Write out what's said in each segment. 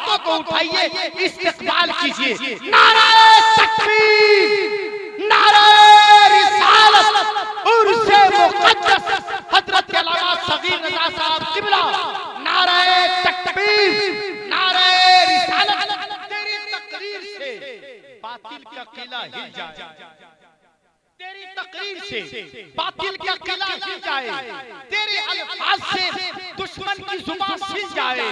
हाथों को उठाइए, इस्तिकबाल कीजिए। नारे तकबीर, नारे रिसालत, उर्से मुक़द्दस हजरत अल्लामा सगीर रज़ा साहब क़िबला। नारे तकबीर, नारे रिसालत। तेरी तकरीर से बातिल का किला हिल जाए, तेरी तकरीर से बातिल का किला हिल जाए, तेरे अल्फाज से दुश्मन की जुबान सिल जाए।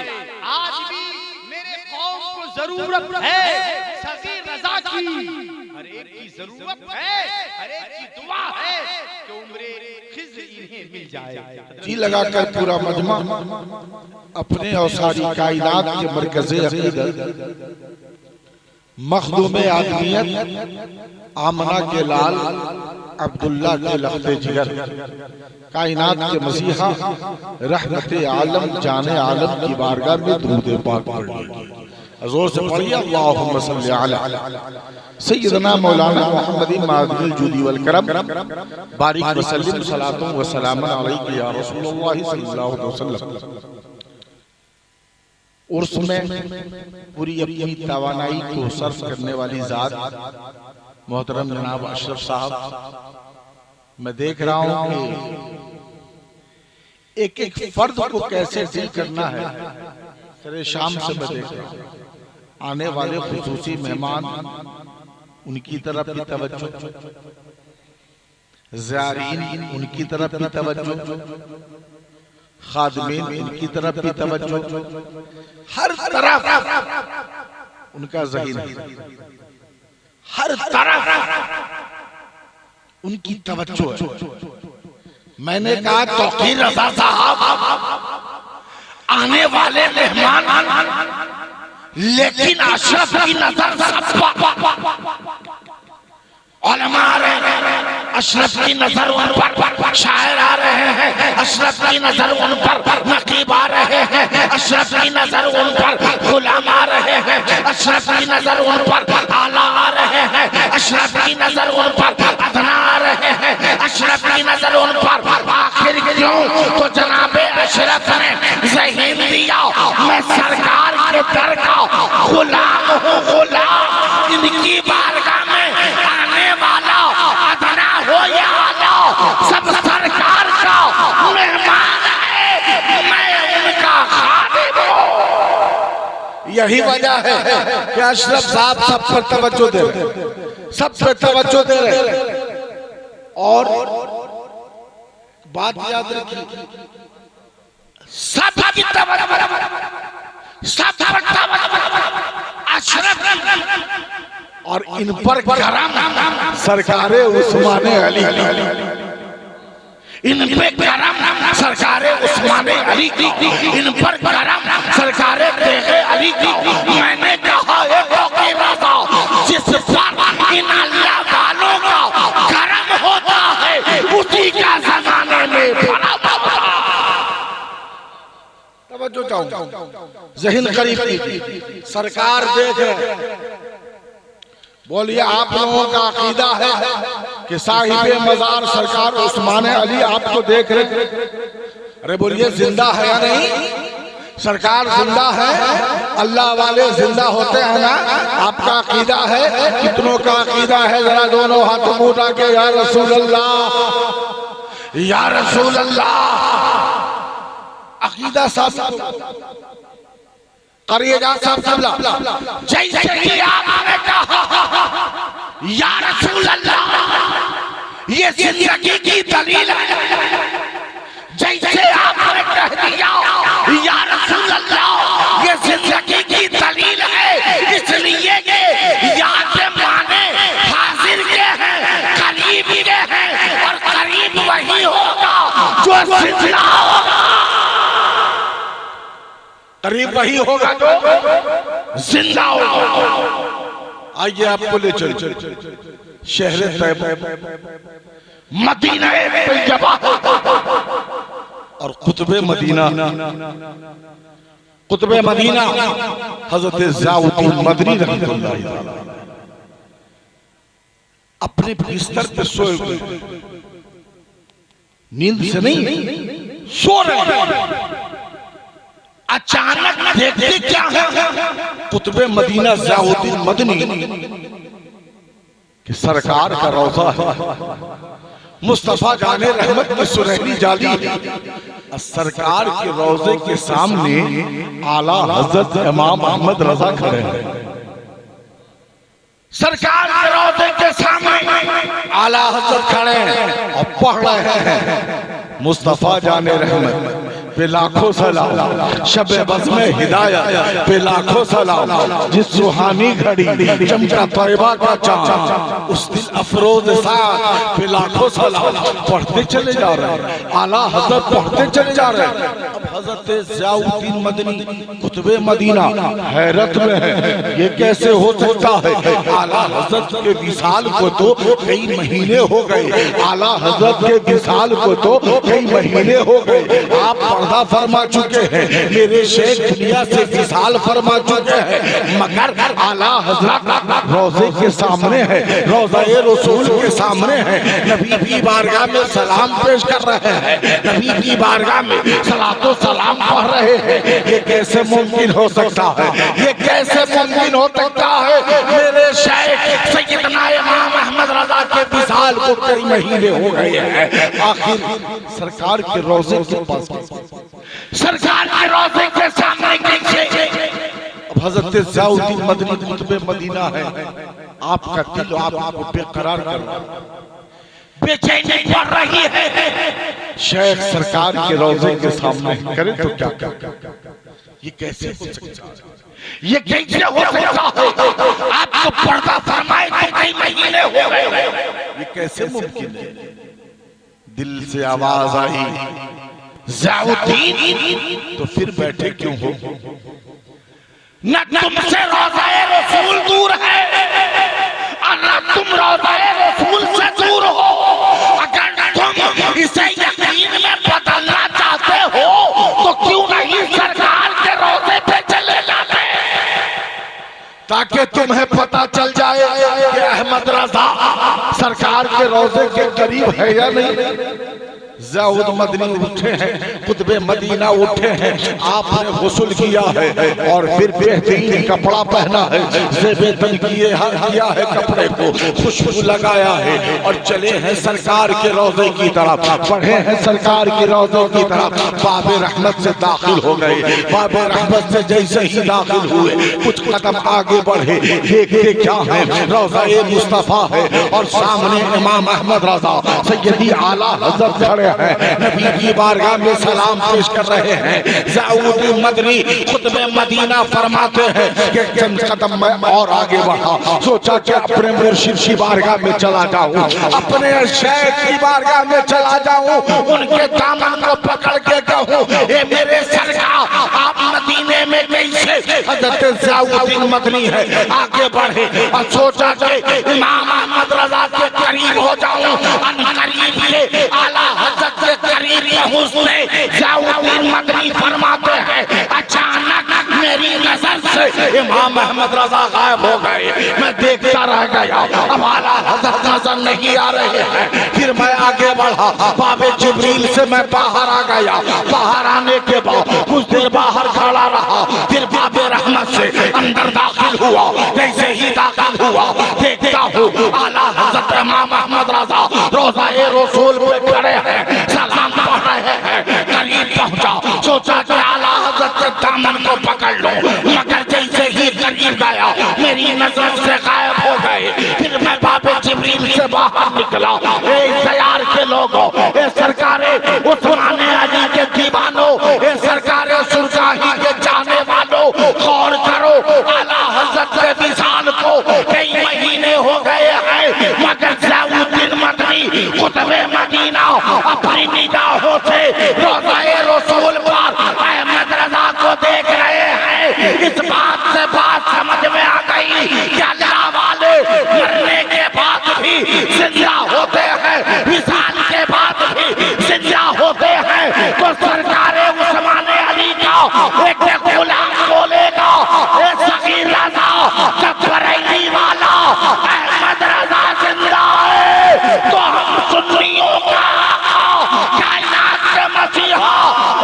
आज भी मेरे कौम को जरूरत है सगीर रज़ा की, हर एक की जरूरत है, हर एक की दुआ है कि उम्रे खिज़्र इन्हें मिल जाए। जी लगाकर पूरा मजमा अपने और सारी कायनात के मरकज़े अक़ीदत मखदूम आदमियत आमना के लाल अब्दुल्ला के लख्ते जिगर कायनात के मसीहा रहमत आलम जाने आलम की बारगाह में दुरूद पाक पढ़िए। जोर से पढ़िए अल्लाहुम्मा सल्ली अला सय्यदना मौलाना मुहम्मदिन मादिल जुदी वल करम बारिक वसल्लिम सलातुन व सलामुन अलैका या रसूलुल्लाह सल्लल्लाहु अलैहि वसल्लम। उर्स में पूरी अपनी तवानाई को सर्फ करने वाली जात मोहतरम जनाब अशरफ साहब, मैं देख रहा हूं कि एक एक फर्द को कैसे डील करना है। सरे शाम से मैं देख रहा हूं आने वाले खुसूसी मेहमान, उनकी तरफ भी तवज्जो, ज़ायरीन उनकी तरफ भी तवज्जो, खादिमीन उनकी तरफ भी तवज्जो, हर तरफ उनका ज़हीन, हर तरफ उनकी तवज्जो है। मैंने कहा तौकीर रज़ा साहब आने वाले मेहमान, लेकिन अशरफ की नजर सब उलमा आ रहे हैं, अशरफ की नजर उन पर, शायर आ रहे हैं, अशरफ की नजर उन पर, नकीब आ रहे हैं, अशरफ की नजर उन पर, गुलाम आ रहे हैं, अशरफ की नजर उन पर, आला आ रहे हैं, अशरफ की नजर उन पर, अदना आ रहे हैं, अशरफ की नजर उन पर। आखिर क्यों तो जनाबे अशरफ ने ज़हीन दिया, मैं सरकार के दर का गुलाम हूँ, गुलाम इनकी बारगाह में आने वाला, अदना हो या आला, सब सरकार का मेहमान है, मैं उनका खादिम हूँ। यही वजह है कि अशरफ साहब सब पर तवज्जो दे रहे, सब पर तवज्जो दे रहे। और बात याद रखिए, सब की तवज्जो, सब पर तवज्जो अशरफ और इन पर करम सरकारे उस्माने अली, इन पे करम सरकारे उस्माने अली, इन पर करम सरकारे तेगे अली की। मैंने कहा जिस पर इन अल्लाह वालों का करम होता है, उसी का जमाने में बड़ा तवज्जो चाहूं, ज़हन करीब की सरकार देखे। बोलिए आप लोगों का अकीदा है कि साहिबे मज़ार सरकार उस्माने अली आपको देख रहे, अरे बोलिए जिंदा है या नहीं? सरकार जिंदा है, अल्लाह वाले जिंदा होते हैं ना? आपका अकीदा है? कितनों का अकीदा है? जरा दोनों हाथों को उठा के या रसूल अल्लाह, या रसूल अल्लाह। अकीदा साहब करिएगा सब सबला, जैसे कि आपने कहा या रसूल अल्लाह ये जिंदगी की दलील है, जैसे आपने कह दिया या रसूल अल्लाह ये जिंदगी की दलील है, इसलिए कि याद माने हाजिर के हैं, करीब के हैं, और करीब वही होगा जो जिंदा होगा, करीब वही होगा जो जिंदा होगा। आइए आपको ले चल शहर तैयब मदीना तैयबा और कुतुबे मदीना, कुतुबे मदीना हजरत ज़ियाउद्दीन मदनी रहमतुल्लाह अलैह अपने बिस्तर पे सोए हुए, नींद से नहीं सो रहे, अचानक देखते क्या है कुतुब मदीना ज़ियाउद्दीन मदनी कि सरकार का रोजा है, मुस्तफा जाने रहमत की सुनहरी जाली है। सरकार के रोजे के सामने आला हजरत इमाम अहमद रजा खड़े हैं। सरकार के रोजे के सामने आला हजरत खड़े हैं और पढ़ रहे हैं मुस्तफा जाने रहमत पे लाखों सलाम, शबे बज़ में हिदायत पे लाखों सलाम, जिस सुहानी घड़ी चमका तौबा का चांद, उस दिल अफरोज साथ पे लाखों सलाम। पढ़ते चले जा रहे हैं, आला हजरत पढ़ते चले जा रहे हैं। अब हजरत ज़ियाउद्दीन मदनी कुतुब मदीना हैरत में है, ये कैसे हो सकता है? आला हजरत के विसाल को तो कई महीने हो गए, आला हजरत के विसाल को तो कई महीने हो गए। आप फरमा चुके हैं, मेरे शेख दुनिया से विशाल फरमा चुके हैं, मगर आला हजरत रोजे के सामने है, रोज़ा-ए रसूल के सामने है, नबी की बारगाह में सलाम पेश कर रहे हैं, नबी की बारगाह में सलातो सलाम पढ़ रहे हैं। ये कैसे मुमकिन हो सकता है? ये कैसे मुमकिन हो सकता है? मेरे शेख सैयदना इमाम अहमद रजा के विशाल को कई महीने हो गए हैं। आखिर सरकार के रोजे के पास, सरकार के रोजे के सामने कैसे? अब हजरत ज़ियाउद्दीन मदनी कुतुब मदीना है, आपका दिल आपको बेकरार कर रहा है, बेचैनी बढ़ रही है। शेख सरकार के रोजे के सामने करे तो क्या क्या? ये कैसे हो सकता है? ये कैसे हो सकता है? आपको पर्दा फरमाए तो कई महीने हो गए, ये कैसे मुमकिन है? दिल से आवाज आई, ज़ियाउद्दीन तो फिर बैठे क्यों हो? न तुमसे रोज़ा-ए रसूल दूर है और न तुम रोज़ा-ए रसूल से दूर हो। अगर तुम इसे यकीन में बदलना चाहते हो तो क्यों नहीं सरकार के रोजे पे चले जाते, ताकि तुम्हें पता चल जाए कि अहमद रजा सरकार के रोजे के करीब है या नहीं। ज़ियाउद्दीन मदनी उठे हैं, कुतुब मदीना उठे हैं, आपने गुस्ल किया है और फिर बेहतरीन कपड़ा पहना है, ज़ेब-ए-तन किया है कपड़े को, खुशबू लगाया है और चले हैं सरकार के रोजे की तरफ, बढ़े हैं सरकार के रोजे की तरफ। बाबे रहमत से दाखिल हो गए, बाबे रहमत से जैसे ही दाखिल हुए कुछ कदम आगे बढ़े, देखते क्या है? रोज़ा-ए मुस्तफा है और सामने इमाम अहमद रजा सैयदी आला हजरत खड़े हैं, नबी की बारगाह में सलाम पेश कर रहे हैं। ज़ियाउद्दीन मदनी कुतुब मदीना फरमाते हैं कि चंद कदम मैं और आगे बढ़ा, सोचा कि अपने मुर्शिद की बारगाह में चला जाऊं, अपने शेख की बारगाह में चला जाऊं, उनके दामन को पकड़ के कहूं, ए मेरे सरकार आप मदीने में कैसे? हज़रत ज़ियाउद्दीन मदनी है, आगे बढ़े और सोचा कि इमाम अहमद रजा के करीब हो जाऊं, अनकरीब से आला हजरत के करीब पहुंचते ज़ियाउद्दीन मदनी फरमाते हैं, अचानक मेरी नजर से इमाम अहमद रजा गायब हो गए। मैं देखता रह गया, अब आला हजरत नजर नहीं आ रहे हैं। फिर मैं आगे बढ़ा, बाबे जिब्रील से मैं बाहर आ गया, बाहर आने के बाद कुछ देर बाहर खड़ा रहा, फिर बाबे रहमत से अंदर दाखिल हुआ। जैसे ही दाखिल हुआ देखता हूँ आला हजरत इमाम अहमद रजा रोज़ा-ए रसूल पे खड़े हैं, सलाम पढ़ रहे हैं। करीब पहुंचा, सोचा कि आला हजरत के दामन को पकड़ लो, मगर जैसे ही करीब गया मेरी नजर से गायब हो गए। फिर मैं बाबे जिब्रील से बाहर निकला, तैयार के लोगों, ए सरकारे उस्माने अली के दीवानों, ए सरकारे सुरगाही के जाने वालों, गौर करो आला हजरत के विशाल को कई महीने हो गए हैं, मगर ज़ियाउद्दीन मदनी कुतुब मदीना अपनी निगाहों से रोज़ा-ए रसूल पर अहमद रजा को देख रहे हैं। इस बात से बात समझ में आ गई कि अल्लाह वाले मरने के बाद भी जिंदा होते हैं, विशाल के बाद भी जिंदा होते हैं। तो सरकारे उस्माने अली का एक गुलाम बोलेगा, ए सगीर रजा कब्रैनी वाला अहमद रजा जिंदा है, तो हम सुन्नियों का कायनात के मसीहा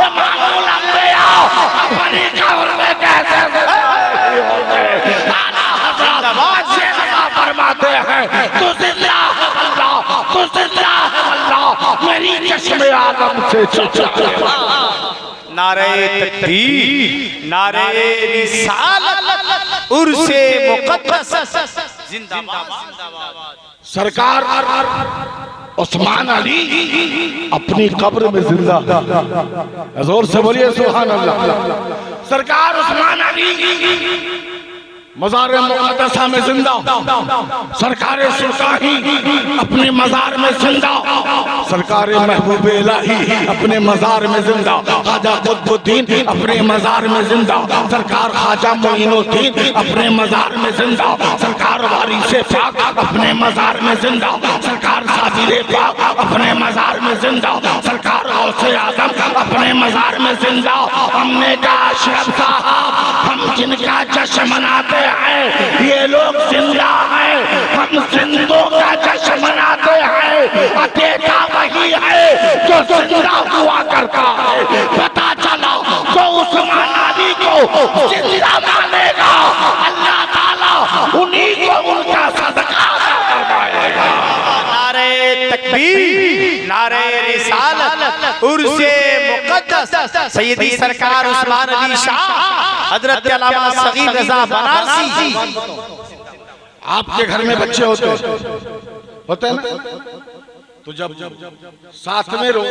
इमामुल अंबिया अपनी कब्र में कैसे आदम से चचा। नारे तकबीर, नारे रिसालत, उर्से मुक़द्दस जिंदाबाद। सरकार उस्मान अली अपनी कब्र में जिंदा, जोर से बोलिए सुभान अल्लाह। सरकार उस्मान अली मज़ार मुक़द्दसा में जिंदा, सरकार सुल्तानी अपने मज़ार में जिंदा, सरकार महबूब इलाही अपने मज़ार में जिंदा, ख्वाजा कुतुबुद्दीन अपने मज़ार में जिंदा, सरकार ख्वाजा मोइनुद्दीन अपने मज़ार में जिंदा, सरकार वारिसे पाक अपने मज़ार में जिंदा, सरकार साबिरे पाक अपने मज़ार में जिंदा, सरकार गौसे आज़म अपने मज़ार में जिंदा। हमने कहा अशरफ साहब, हम जिनका जश्न मनाते हैं ये लोग जिंदा हैं, हम जिंदों का जश्न मनाते हैं। अकेला वही है जो जिंदा हुआ करता है। पता चला तो उस्मान अली को जिंदा मानेगा, अल्लाह ताला उन्हीं को उनका सदका करवाएगा। नारे तकबीर, नारे रिसालत, उर्से मुक़द्दस सैयदी सरकार उस्मान अली शाह हजरत अल्लामा सगीर रज़ा बनारसी। आपके घर में बच्चे होते हैं ना, तो जब साथ में रो,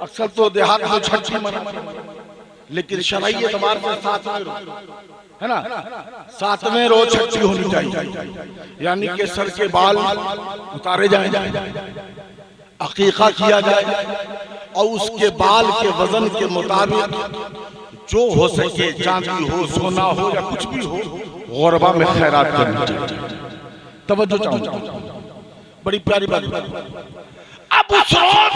अक्सर तो देहात में छठी मना, लेकिन शरई एतबार से साथ में रो, है ना, साथ में रो छठी होनी चाहिए। यानी कि सर के बाल उतारे जाए, अकीका किया जाए और उसके बाल के वजन के मुताबिक जो हो सके, चांदी हो, सोना हो या कुछ भी हो, गुरबा में खैरात करनी चाहिए। तवज्जो चाहूंगा, बड़ी प्यारी बात। अब उस रोज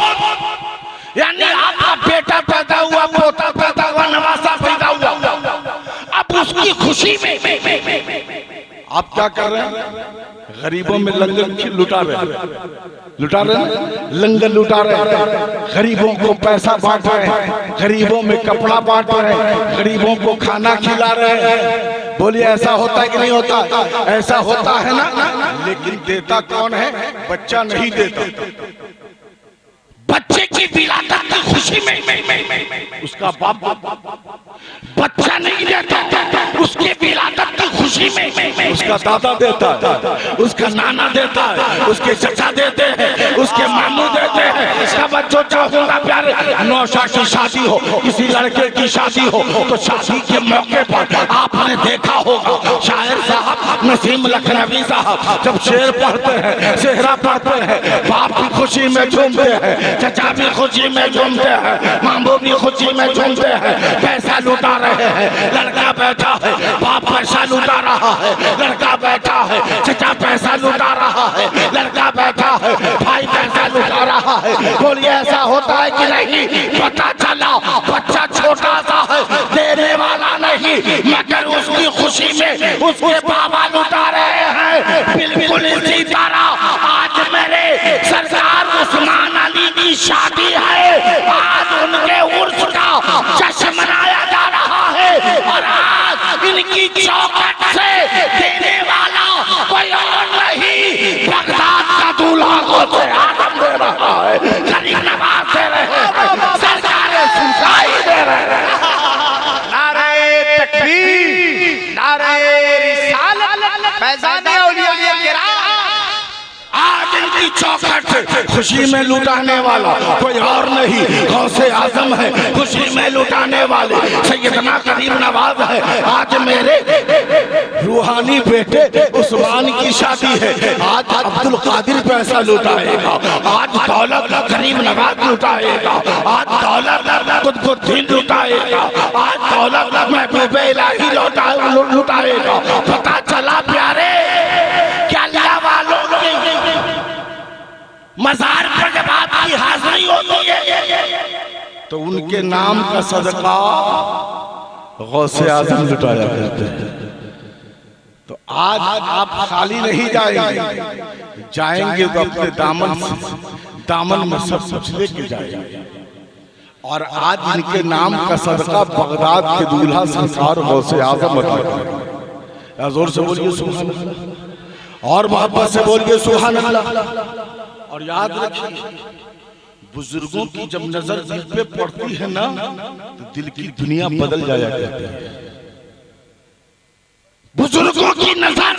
यानी आपका बेटा पैदा हुआ, पोता पैदा हुआ, नवासा पैदा हुआ, अब उसकी खुशी में आप क्या कर रहे हैं? गरीबों में लंगर लुटा रहे, लंगर लुटा रहे, गरीबों को पैसा बांट रहे हैं, गरीबों में कपड़ा बांट रहे हैं, गरीबों को खाना खिला रहे हैं। बोलिए ऐसा होता है कि नहीं होता? ऐसा होता है ना, लेकिन देता कौन है? बच्चा नहीं देता। बच्चे की विलादत की खुशी में उसका बाप बच्चा नहीं देता, उसके विलादत की खुशी में उसका दादा देता है, उसका नाना देता है, उसके चचा देते हैं, उसके मामू देते हैं। इसका बच्चों चाहूंगा प्यारे, नौशा की शादी हो, किसी लड़के की शादी हो, तो शादी के मौके पर आपने देखा होगा शायर साहब नसीम लखनवी साहब जब शेर पढ़ते हैं, सेहरा पढ़ते हैं, बाप भी खुशी में झूमते हैं, चचा भी खुशी में झूमते हैं, मामू भी खुशी में झूमते हैं। पैसा लुटा रहे हैं, लड़का बैठा है, बाप पैसा लुटा रहा है, लड़का बैठा है, चचा पैसा लुटा रहा है, लड़का बैठा है, भाई पैसा लुटा रहा है। बोलिए ऐसा होता है कि नहीं? पता चला बच्चा छोटा सा है, देने वाला नहीं, मगर उसकी खुशी में उसके बाबा लुटा रहे हैं। बिल्कुल इसी तरह आज मेरे सरकार उस्मान अली की शादी है, आज उनके उर्स का जश्न मनाया जा रहा है, और आज इनकी चौखट से देने वाला कोई और नहीं, बगदाद का दूल्हा गौसे आज़म दे रहा है, गरीब नवाज दे रहे हैं, सरकारें सुनवाई दे रहे हैं। नारे तकबीर, नारे रिसालत, फैज़ाने औलिया किराम। आज इनकी चौखट से खुशी में लुटाने वाला कोई और नहीं, गौसे आज़म है, खुशी में लुटाने वाले सैयदना करीम नवाज है। आज मेरे रूहानी बेटे उस्मान की शादी है, आज अब्दुल कादिर पैसा लुटाएगा, आज दौलत करीम नवाज लुटाएगा, आज दौलत कुतुबुद्दीन लुटाएगा, आज दौलत महबूब इलाही लुटाएगा। पता चला प्यारे क्या अल्लाह वालों मज़ार पर जब आपकी हाजिरी होती है तो उनके नाम का सदका गौसे आज़म लुटाया करते हैं। तो आज आप खाली नहीं जाएंगे तो अपने दामन में सब कुछ लेके जाएंगे। और आज इनके नाम का सदका बगदाद के दूल्हा सरकार गौसे आज़म अता करेगा। जोर से बोलिए सुभान अल्लाह, और मोहब्बत से बोलिए सुभान अल्लाह। और याद रखिए बुजुर्गों की जब नजर दिल पे पड़ती है ना तो दिल की दुनिया बदल जाया करती है। बुजुर्गों की नजर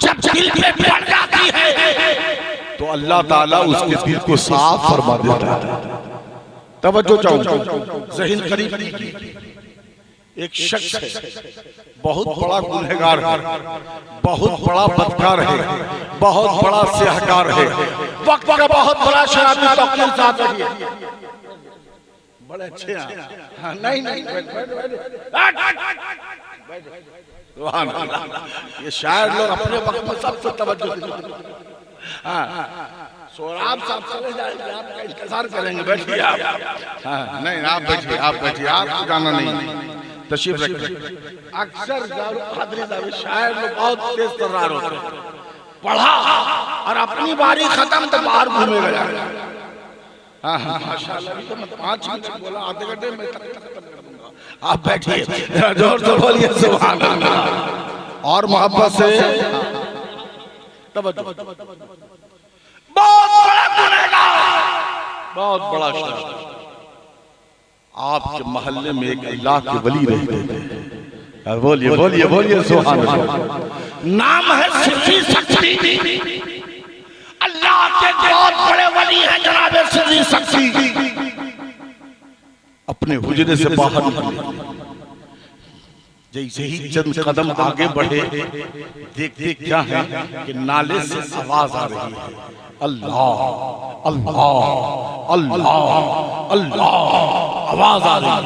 जब दिल पे पड़ जाती है तो अल्लाह ताला उसके दिल को साफ फरमा देता है। तवज्जो चाहूं, ज़हीन करीब एक शख्स है, बहुत बड़ा गुनहगार है, बहुत बड़ा बदकार है, बहुत बड़ा सियाहकार है, वक्त का बहुत बड़ा शराबी तौकीर साथ है। बड़े अच्छे हैं। हाँ, नहीं नहीं सुभान अल्लाह। ये शायर लोग अपने वक्त में सबसे तवज्जो देते हैं। सोराब साहब चले जाएंगे, आपका इंतजार करेंगे, बैठिए आप। हाँ, नहीं आप बैठिए, आप बैठिए, आपको जाना नहीं, तशरीफ रखिए। अक्सर शायर लोग बहुत तेज तर्रार होते हैं, पढ़ा और अपनी बारी खत्म तो बाहर घूमेगा जाएगा। हाँ हाँ माशाल्लाह, तो मैं 5 मिनट बोला, आधे घंटे में तक खत्म कर दूंगा। आप बैठिए, जोर से बोलिए सुभान अल्लाह और मोहब्बत से। बहुत बड़ा गुनहगार, बहुत बड़ा शख्स, आपके मोहल्ले में एक अल्लाह के वली रहते थे। बोलिए बोलिए बोलिए सुभान अल्लाह। नाम है सिर्री शक्ति। अल्लाह के बहुत बड़े वली हैं जनाब सिर्री शक्ति। अपने हुजरे से बाहर निकले, जैसे ही चंद कदम आगे बढ़े, देखते क्या है कि नाले से आवाज आ रही है, अल्लाह अल्लाह अल्लाह अल्लाह, आवाज आ रही है।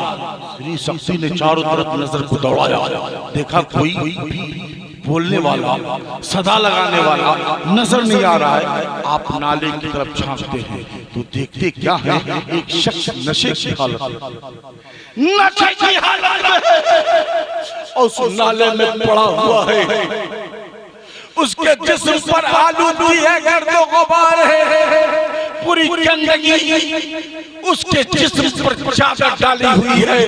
श्री शक्ति ने चारों तरफ नजर को दौड़ाया, देखा कोई भी बोलने वाला, सदा लगाने वाला नजर नहीं आ रहा है। आप नाले की तरफ झांकते हैं तो देखते क्या है, एक शख्स नशे की हालत में, नशे की हालत में और उस नाले में पड़ा हुआ है। उसके जिस्म पर आलूदी है, गर्दो गुबार है, पूरी गंदगी उसके जिस्म पर चादर डाली हुई है।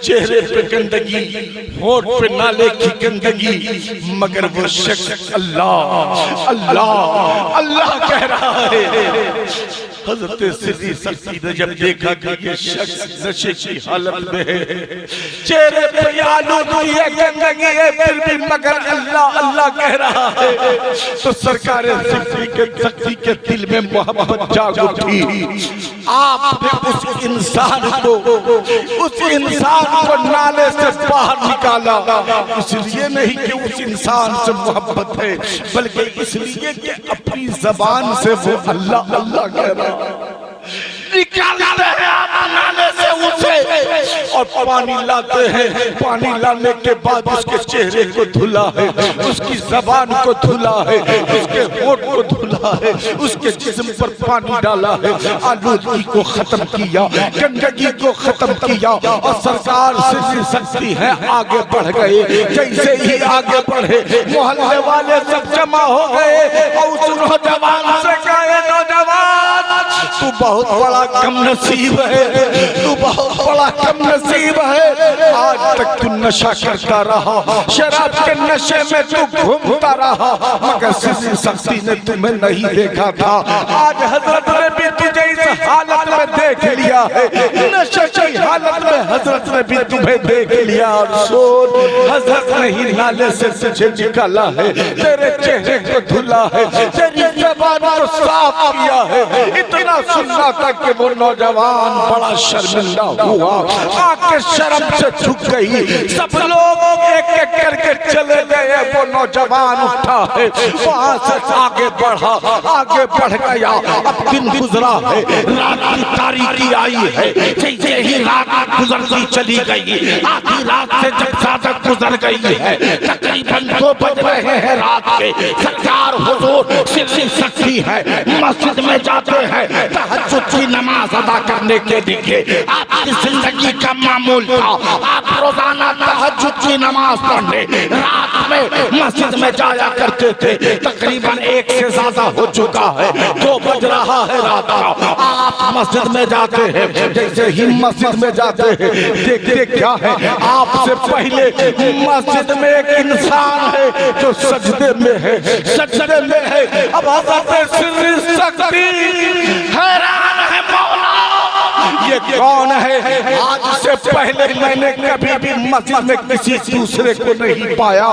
चेहरे पे गंदगी, होठ पे नाले की गंदगी, मगर वो शख्स अल्लाह अल्लाह अल्लाह कह रहा है। हज़रत सिर्री शक्ति ने जब देखा कि ये शख्स नशे की हालत में है, चेहरे पे आलूदी है, गंदगी है, फिर भी मगर अल्लाह अल्लाह कह रहा है, तो सरकार शक्ति के दिल में मोहब्बत जाग उठी। आपने उस इंसान को नाले से बाहर निकाला, इसलिए नहीं कि उस इंसान से मोहब्बत है, बल्कि इसलिए कि अपनी जबान से वो अल्लाह अल्लाह कह रहा है। निकालते हैं आप नाले से उसे और पानी लाते हैं। पानी लाने के बाद उसके चेहरे को धुला है, उसकी जबान को धुला है, उसके होठ को धुला है, उसके जिस्म पर पानी डाला है, आलूदगी को खत्म किया, गंदगी को खत्म किया और सरकार सिर्री शक्ति है आगे बढ़ गए। जैसे ही आगे बढ़े, मोहल्ले वाले सब जमा हो गए और उस नौजवान से कहे, नौजवान तू बहुत बड़ा कम नसीब है, तू बहुत बड़ा कम नसीब है। आज तक तू नशा करता रहा, शराब के नशे में तू घूमता रहा, मगर सिर्री शक्ति ने तुम्हें नहीं देखा था। आज हजरत ने भी तुझे इस हालत में देख लिया है, नशे की हालत में हजरत ने भी तुम्हें देख लिया। और सोच, हजरत ने ही नाले से तुझे निकाला है, तेरे चेहरे को धुला है, तेरी ज़बान को साफ किया है। इतना सुनना था कि वो नौजवान बड़ा शर्मिंदा हुआ, आंखें शर्म से झुक गई। सब लोग एक एक करके चले गए, वो नौजवान उठा है, वहां से आगे बढ़ा, आगे बढ़ गया। अब दिन गुजरा है, रात की तारीकी आई है, जैसे ही रात गुजरती चली गई, आधी रात से जब ज्यादा गुजर गई है, तकरीबन 2 बज रहे हैं रात के। सरकार हुजूर सिर्री शक्ति है, मस्जिद में जाते हैं तहज्जुद की नमाज अदा करने के लिए। आपकी जिंदगी का मामूल था, आप रोजाना तहज्जुद की नमाज पढ़ने रात में मस्जिद में जाया करते थे। तकरीबन 1 से ज्यादा हो चुका है, 2 बज रहा है रात का, आप मस्जिद में जाते हैं। जैसे ही मस्जिद में जाते हैं, देखते क्या है, आपसे पहले मस्जिद में एक इंसान है जो सजदे में है, सजदे में है। अब हज़रत सिर्री शक्ति हैरान है मौला ये कौन है? आज से पहले मैंने कभी भी मस्जिद में किसी दूसरे को नहीं पाया।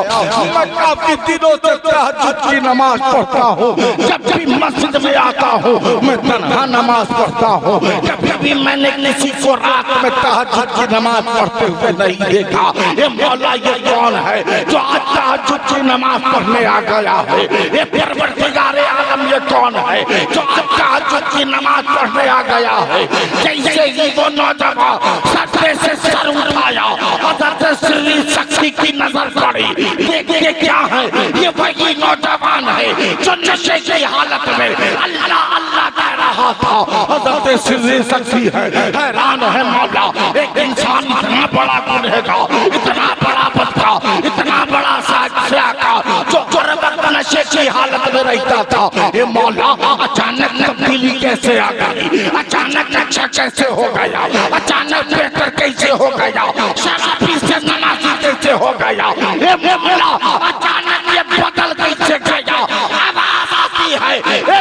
मैं काफी दिनों से तहज्जुद की नमाज पढ़ता हूँ। जब भी मस्जिद में आता हूँ मैं तन्हा नमाज पढ़ता हूँ। कभी भी मैंने किसी को रात में तहज्जुद की नमाज पढ़ते हुए नहीं देखा। ये मौला ये कौन है जो आज तहज्जुद की नमाज पढ़ने आ गया है? ये परवरदिगारे आलम ये कौन है जो आज तहज्जुद की नमाज पढ़ने आ गया है? जैसे ही वो नौजवान सर से सर उठाया हज़रत श्री शक्ति की नजर पड़ी। देखिए क्या है, ये वही नौजवान है जो नशे की हालत में अल्लाह अल्लाह कह रहा था। हज़रत श्री शक्ति है। हैरान है मौला, एक इंसान इतना बड़ा गुनहगार, इतना बड़ा बदका, इतना बड़ा साजिशा का जो नशे की हालत में रहता था, ये मौला अचानक तब्दीली कैसे आ गई? अचानक नशा कैसे हो गया? अचानक बेहतर कैसे हो गया? शराबी से नमाजी कैसे हो गया? ये मौला अचानक ये बदल कैसे गया? आवाज आती है,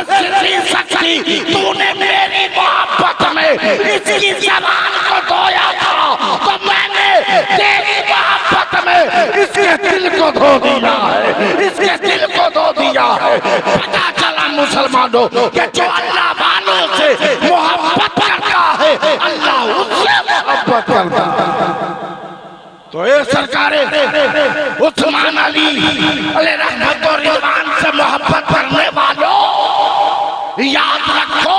श्री शक्ति तूने मेरी मोहब्बत में इसकी जबान को धोया था तो मैंने तेरी मोहब्बत में इसके दिल को धो दिया है, इसके दिल को धो दिया है। पता चला मुसलमानों कि जो अल्लाह वालों से मोहब्बत करता है अल्लाह उससे मोहब्बत करता है। तो ये सरकारें उस्मान अली रहमत और रिजवान से मोहब्बत करने वालों याद रखो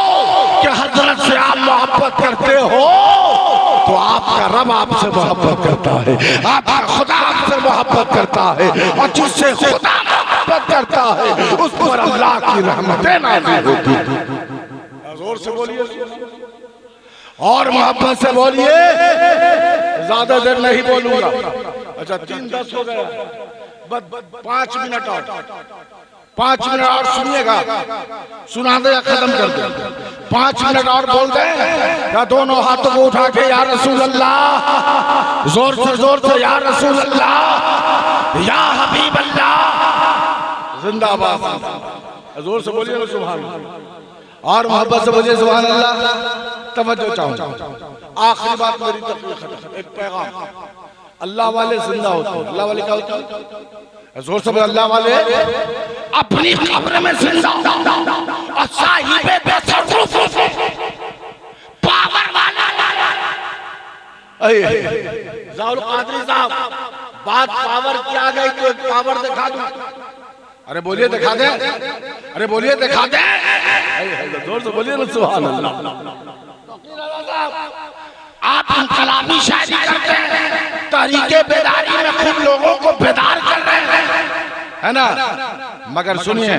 कि हजरत से आप मोहब्बत करते हो तो आपका रब आपसे मोहब्बत करता है, आपका खुदा आपसे मोहब्बत करता है और जिससे खुदा मोहब्बत करता है उस पर अल्लाह की रहमतें नाज़िल होती हैं। जोर से बोलिए और मोहब्बत से बोलिए, ज्यादा देर नहीं बोलूंगा। अच्छा 3:10 हो गया, बस 5 मिनट और 5 मिनट और सुनिएगा, सुना दे या खत्म कर दे। 5 मिनट और बोल दे या दोनों हाथों को उठा के या रसूल अल्लाह, जोर से या रसूल अल्लाह, या हबीब अल्लाह, जिंदाबाद। जोर से बोलिए सुभान अल्लाह और मोहब्बत से बोलिए सुभान अल्लाह। तवज्जो चाहूं, आखिरी बात मेरी तकरीर, एक पैगाम। अल्लाह वाले जिंदा होते हैं। अल्लाह वाले क्या होते हैं? जोर से बोले, अल्लाह वाले अपनी कब्र में जिंदा और साहिबे बेतसर्रुफ पावर वाला। ज़ाउल कादरी साहब, बात पावर की आ गई तो एक पावर दिखा दूं। अरे बोलिए दिखा दे, अरे बोलिए दिखा दे, जोर से बोलिए ना सुभान अल्लाह। आप इनकलाबी शायरी करते हैं, तहरीके बेदारी में खूब लोगों को बेदार कर रहे हैं, है ना? मगर सुनिए,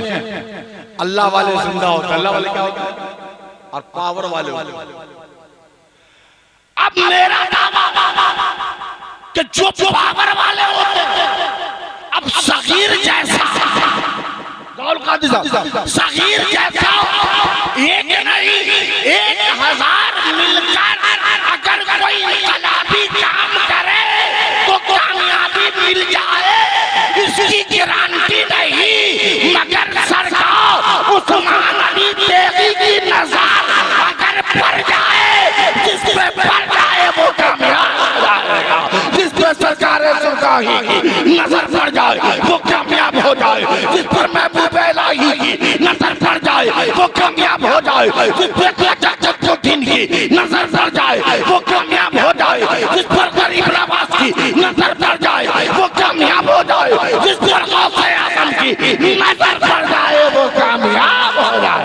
अल्लाह वाले जिंदा होते हैं। अल्लाह वाले क्या होते हैं? और पावर वाले होते हैं। अब मेरा दावा कि जो पावर वाले होते हैं, अब सगीर जैसा, सगीर जैसा एक नहीं 1000 मिलकर अगर कोई इनकलाबी काम करे तो कामयाबी मिल जाए, इसकी गारंटी नहीं। मगर सरकार उस्मान अली तेगी की नजर अगर पड़ जाए, जिस पे पड़ जाए वो कामयाब हो जाएगा। जिस पे सरकारें सरकारी की नजर पड़ जाए वो कामयाब हो जाए। जिस पर महबूब इलाही की नजर पड़ जाए वो कामयाब हो जाए। जिस पर जद्दुद्दीन की नजर पड़ जाए वो कामयाब हो जाए। जिस पर गरीब नवाज की नजर पड़ जाए वो कामयाब हो जाए। जिस पर गौसे आजम की नजर पड़ जाए वो कामयाब हो जाए।